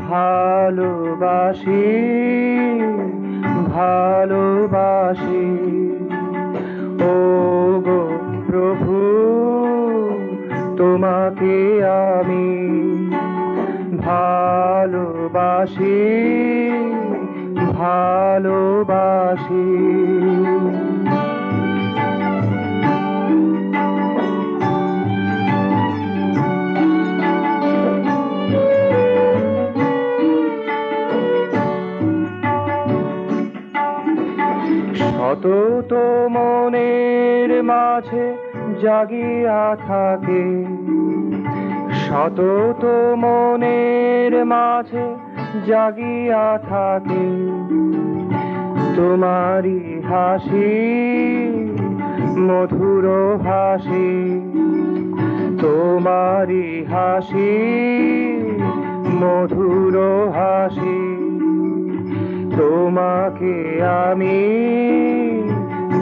ভালোবাসি, ভালোবাসি। ও গো প্রভু, তোমাকে আমি ভালোবাসি, ভালোবাসি। শত মনের মাঝে জাগিয়া থাকে, শত মনের মাঝে জাগিয়া থাকে তোমারি হাসি, মধুর হাসি। তোমারি হাসি, মধুর হাসি। তোমাকে আমি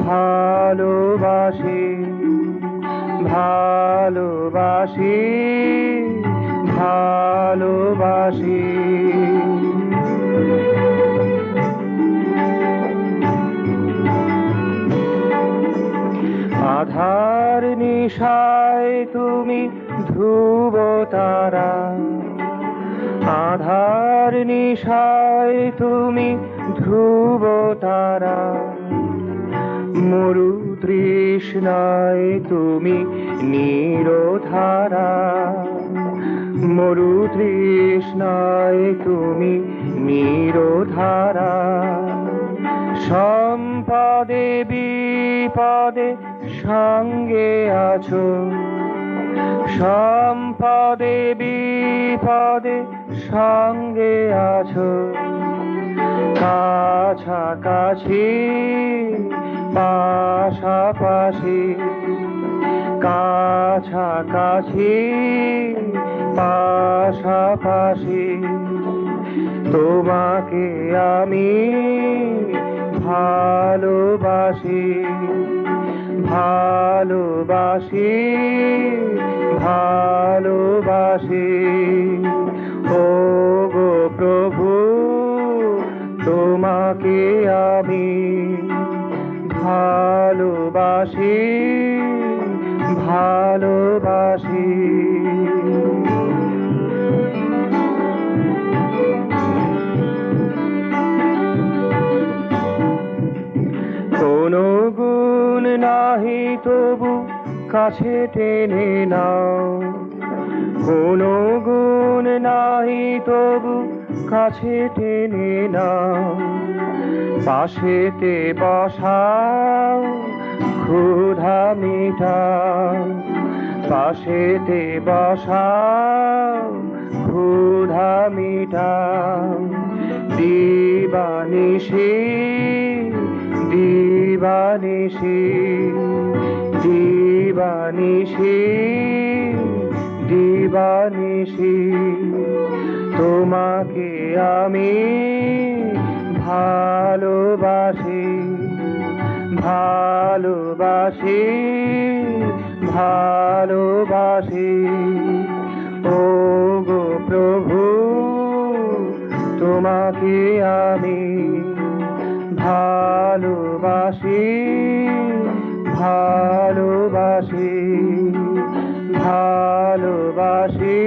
ভালোবাসি, ভালোবাসি, ভালোবাসি। আধার নিশায় তুমি ধ্রুব তারা, আধার নিশায় তুমি ধ্রুব তারা। মরু তৃষ্ণায় তুমি নীরধারা, মরু তৃষ্ণায় তুমি নীরধারা। সম্পদে বিপদে সঙ্গে আছো, সম্পদে বিপদে সঙ্গে আছো। কাছাকাছি পাশাপাশি, কাছাকাছি পাশাপাশি। তোমাকে আমি ভালোবাসি, ভালোবাসি, ভালোবাসি। ও গো প্রভু, তোমাকে আমি ভালোবাসি, ভালোবাসি। কোনো গুণ নাহি তবু কাছে টেনে নাও, কোনো গুণ নাহি তবু কাছে টেনে নাও। পাশেতে বসাও, ক্ষুধা মিটাও। পাশেতে বসাও, ক্ষুধা মিটাও। দিবানিশি, দিবানিশি, দিবানিশি, দিবানিশি। তোমাকে আমি ভালোবাসি, ভালোবাসি, ভালোবাসি। ও গো প্রভু, তোমাকে আমি ভালোবাসি, ভালোবাসি, ভালোবাসি।